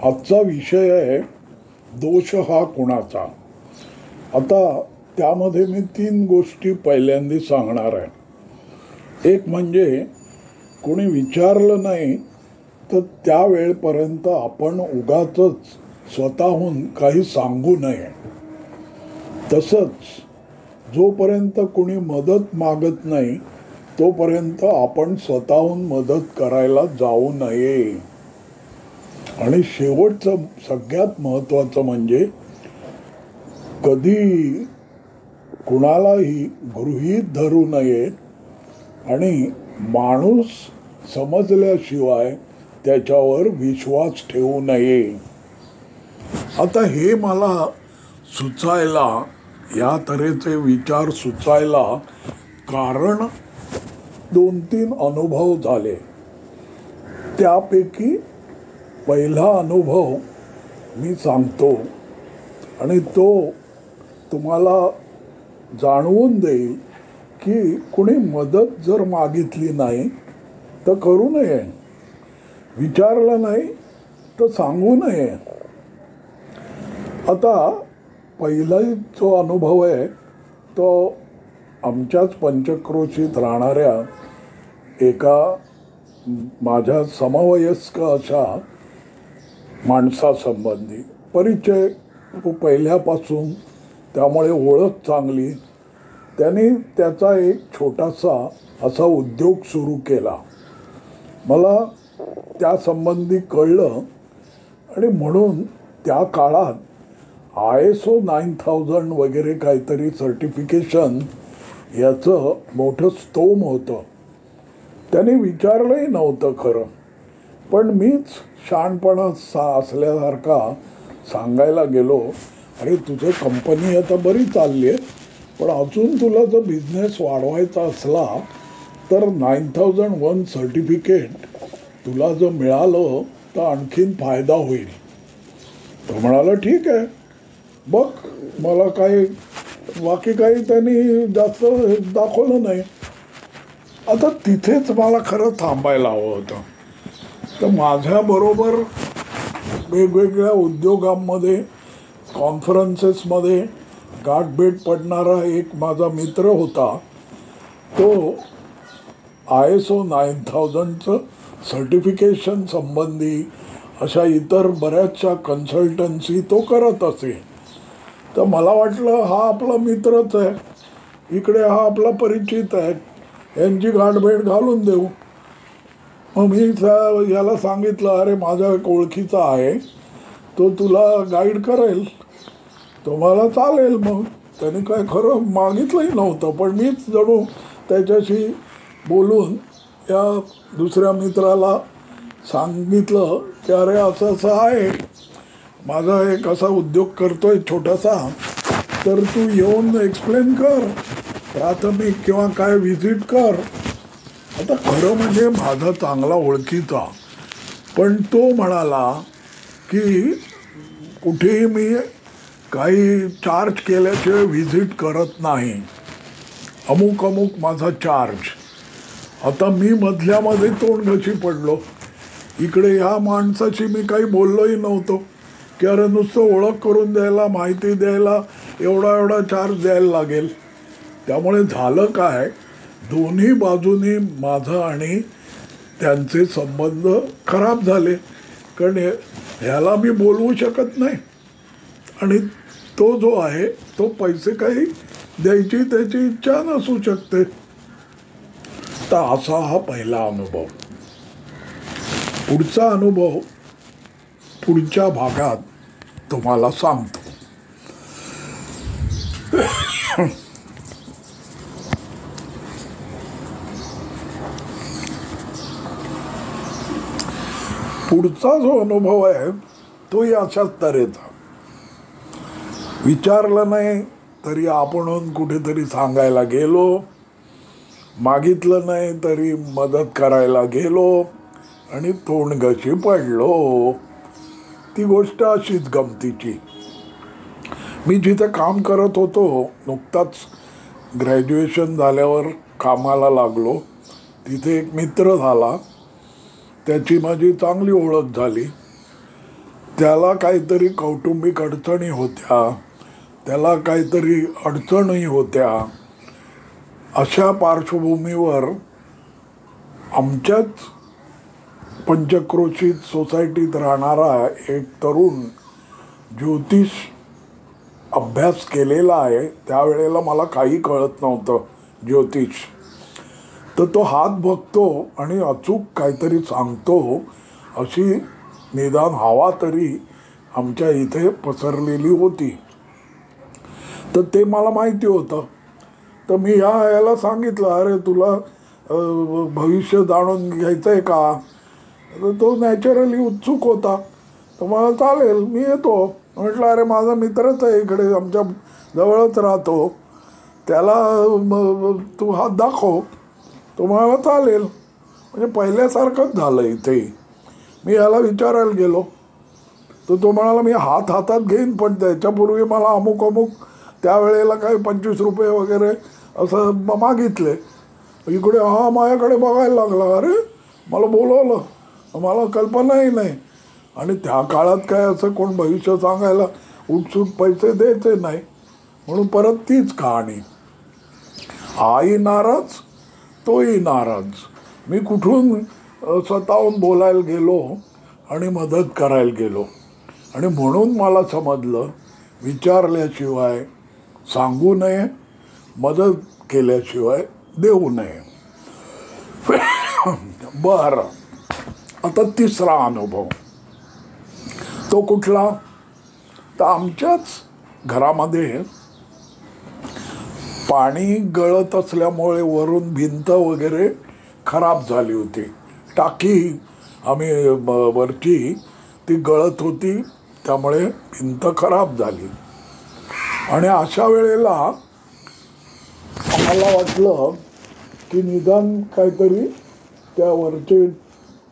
आजचा विषय आहे दोष हा कुणाचा. आता त्यामध्ये मी 3 गोष्टी पहिल्यांदा सांगणार आहे. एक म्हणजे कोणी विचारलं नाही तर त्या वेळपर्यंत आपण उगाचच स्वतःहून काही सांगू नये. तसंच जोपर्यंत कोणी मदत मागत नाही तोपर्यंत आपण स्वतःहून मदत करायला जाऊ नये. आणि शेवटचं सगळ्यात महत्त्वाचं म्हणजे कधी कुणालाही गृहीत धरू नये आणि माणूस समजल्याशिवाय त्याच्यावर विश्वास ठेवू नये. आता हे मला सुचायला, या तऱ्हेचे विचार सुचायला कारण 2-3 अनुभव झाले. त्यापैकी पहिला अनुभव मी सांगतो आणि तो तुम्हाला जाणवून देईल की कुणी मदत जर मागितली नाही तर करू नये, विचारलं नाही तर सांगू नये. आता पहिला जो अनुभव आहे तो आमच्याच पंचक्रोशीत राहणाऱ्या एका माझ्या समवयस्क अशा माणसासंबंधी. परिचय पहिल्यापासून, त्यामुळे ओळख चांगली. त्यांनी त्याचा एक छोटासा असा उद्योग सुरू केला. मला त्यासंबंधी कळलं आणि म्हणून त्या काळात ISO 9000 वगैरे काहीतरी सर्टिफिकेशन याचं मोठं स्तोम होतं. त्याने विचारलंही नव्हतं खरं, पण मीच शहाणपणा असल्यासारखा सांगायला गेलो, अरे तुझं कंपनी आता बरी चालली आहे, पण अजून तुला जर बिझनेस वाढवायचा असला तर 9001 सर्टिफिकेट तुला जर मिळालं तर आणखीन फायदा होईल. तो म्हणाला ठीक आहे बघ. मला काही बाकी काही त्यांनी जास्त दाखवलं नाही. आता तिथेच मला खरं थांबायला हवं होतं. तर माझ्याबरोबर वेगवेगळ्या उद्योगांमध्ये, कॉन्फरन्सेसमध्ये गाठभेट पडणारा एक माझा मित्र होता. तो ISO 9000चं सर्टिफिकेशन संबंधी अशा इतर बऱ्याचशा कन्सल्टन्सी तो करत असे. तर मला वाटलं हा आपला मित्रच आहे, इकडे हा आपला परिचित आहे, यांची गाठभेट घालून देऊ. मग मी याला सांगितलं, अरे माझा एक ओळखीचा आहे, तो तुला गाईड करेल. तो मला चालेल. मग त्याने काय खरं मागितलंही नव्हतं, पण मीच जणू त्याच्याशी बोलून या दुसऱ्या मित्राला सांगितलं की अरे असं असं आहे, माझा एक असा उद्योग करतोय छोटासा, तर तू येऊन एक्सप्लेन कर, प्राथमिक किंवा काय व्हिजिट कर. आता खरं म्हणजे माझा चांगला ओळखीचा, पण तो म्हणाला की कुठेही मी काही चार्ज केल्याशिवाय व्हिजिट करत नाही, अमुक अमुक माझा चार्ज. आता मी मधल्यामध्ये तोंडघशी पडलो. इकडे ह्या माणसाशी मी काही बोललोही नव्हतो की अरे नुसतं ओळख करून द्यायला, माहिती द्यायला एवढा चार्ज द्यायला लागेल. त्यामुळे झालं काय, दोन्ही बाजूनी माझं आणि त्यांचे संबंध खराब झाले. कारण ह्याला मी बोलवू शकत नाही आणि तो जो आहे तो पैसे काही द्यायची त्याची इच्छा नसू शकते. तर असा हा पहिला अनुभव. पुढचा अनुभव पुढच्या भागात तुम्हाला सांगतो. पुढचा जो अनुभव आहे तो अशाच तऱ्हेचा. विचारलं नाही तरी आपण कुठेतरी सांगायला गेलो, मागितलं नाही तरी मदत करायला गेलो आणि तोंडघशी पडलो. ती गोष्ट अशीच गमतीची. मी जिथे काम करत होतो, नुकताच ग्रॅज्युएशन झाल्यावर कामाला लागलो, तिथे एक मित्र झाला. त्याची माझी चांगली ओळख झाली. त्याला काहीतरी कौटुंबिक अडचणी होत्या, त्याला काहीतरी अडचणी होत्या. अशा पार्श्वभूमीवर आमच्याच पंचक्रोशीत सोसायटीत राहणारा एक तरुण ज्योतिष अभ्यास केलेला आहे. त्यावेळेला मला काही कळत नव्हतं ज्योतिष. तर तो हात बघतो आणि अचूक काहीतरी सांगतो, अशी निदान हवा तरी आमच्या इथे पसरलेली होती. तर ते मला माहिती होतं. तर मी याला सांगितलं, अरे तुला भविष्य जाणून घ्यायचं आहे का? तर तो नॅचरली उत्सुक होता. तर मला चालेल, मी येतो. म्हटलं अरे माझा मित्रच आहे, इकडे आमच्या जवळच राहतो, त्याला तू हात दाखव. तो म्हणाला चालेल. म्हणजे पहिल्यासारखंच झालं इथे. मी याला विचारायला गेलो तर तो म्हणाला मी हातात घेईन, पण त्याच्यापूर्वी मला अमुक अमुक त्यावेळेला काही 25 रुपये वगैरे असं मागितले. इकडे हा माझ्याकडे बघायला लागला, अरे मला बोलवलं, मला कल्पनाही नाही. आणि त्या काळात काय असं कोण भविष्य सांगायला उठसूट पैसे द्यायचे नाही. म्हणून परत तीच कहाणी. आई नाराज, तोही नाराज. मी कुठून स्वतःहून बोलायला गेलो आणि मदत करायला गेलो. आणि म्हणून मला समजलं, विचारल्याशिवाय सांगू नये, मदत केल्याशिवाय देऊ नये. बरं, आता तिसरा अनुभव. तो कुठला? तर आमच्याच घरामध्ये पाणी गळत असल्यामुळे वरून भिंत वगैरे खराब झाली होती. टाकी आम्ही वरची ती गळत होती, त्यामुळे भिंत खराब झाली. आणि अशा वेळेला आम्हाला वाटलं की निदान काहीतरी त्यावरचे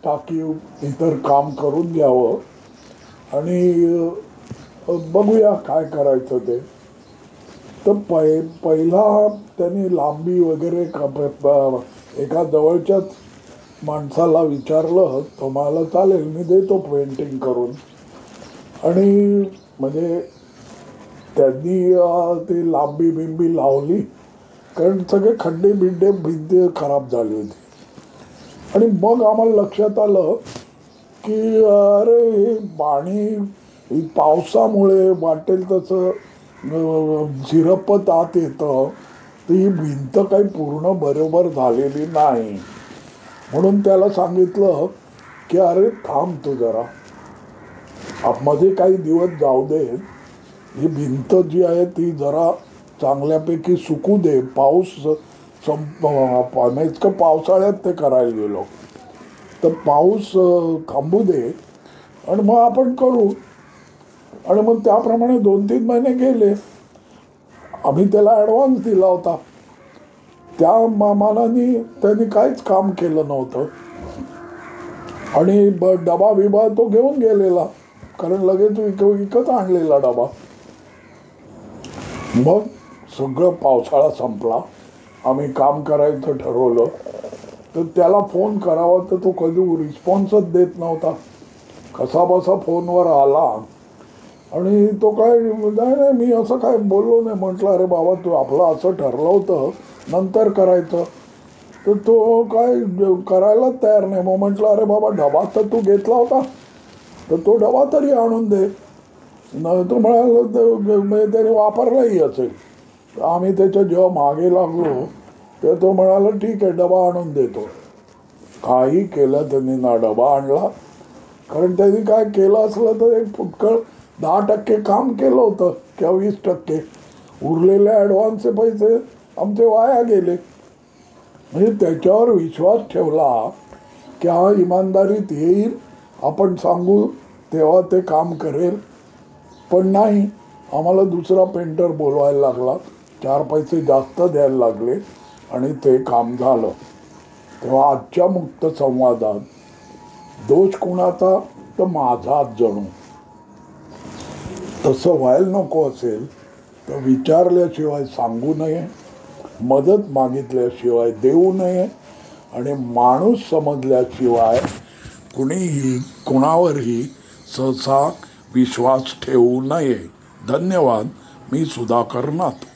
टाकी इतर काम करून घ्यावं आणि बघूया काय करायचं ते. तर पहिला त्यांनी लांबी वगैरे एका जवळच्याच माणसाला विचारलं. तो मला चालेल, मी देतो पेंटिंग करून. आणि म्हणजे त्यांनी ती लांबी बिंबी लावली, कारण सगळे खड्डे बिड्डे भिंती खराब झाली होती. आणि मग आम्हाला लक्षात आलं की अरे हे पाणी पावसामुळे वाटेल तसं झिरपत आत येतं, तर ही भिंत काही पूर्ण बरोबर झालेली नाही. म्हणून त्याला सांगितलं की अरे थांब तू जरा, आतमध्ये काही दिवस जाऊ दे, ही भिंत जी आहे ती जरा चांगल्यापैकी सुकू दे. पाऊस इतकं पावसाळ्यात ते करायला गेलो, तर पाऊस थांबू दे आणि मग आपण करू. आणि मग त्याप्रमाणे 2-3 महिने गेले. आम्ही त्याला ॲडव्हान्स दिला होता. त्या मानाने त्यांनी काहीच काम केलं नव्हतं. आणि डबा बिबा तो घेऊन गेलेला, कारण लगेच विकत आणलेला डबा. मग सगळं पावसाळा संपला, आम्ही काम करायचं ठरवलं. तर त्याला फोन करावा तर तो कधी रिस्पॉन्सच देत नव्हता. कसा बसा फोनवर आला आणि तो काय नाही मी असं काय बोललो नाही. म्हटलं अरे बाबा तू आपलं असं ठरलं होतं नंतर करायचं. तर तो काय करायलाच तयार नाही. मग म्हटलं अरे बाबा डबा तर तू घेतला होता, तर तो डबा तरी आणून दे. तो म्हणाला त्याने वापरलाही असेल. आम्ही त्याच्या जेव्हा मागे लागलो तेव्हा तो म्हणाला ठीक आहे डबा आणून देतो. काही केलं त्यांनी ना डबा आणला, कारण त्यांनी काय केलं असलं तर एक फुटकळ 10% काम केलं होतं किंवा 20%. उरलेले ॲडव्हान्सचे पैसे आमचे वाया गेले. म्हणजे त्याच्यावर विश्वास ठेवला की हा इमानदारीत येईल, आपण सांगू तेव्हा ते काम करेल. पण नाही, आम्हाला दुसरा पेंटर बोलवायला लागला, 4 पैसे जास्त द्यायला लागले आणि ते काम झालं. तेव्हा आजच्या मुक्त संवादात दोष कुणाचा? तर माझाच जणू. तसं व्हायला नको असेल तर विचारल्याशिवाय सांगू नये, मदत मागितल्याशिवाय देऊ नये आणि माणूस समजल्याशिवाय कुणीही कोणावरही सहसा विश्वास ठेवू नये. धन्यवाद. मी सुधाकर नाथ.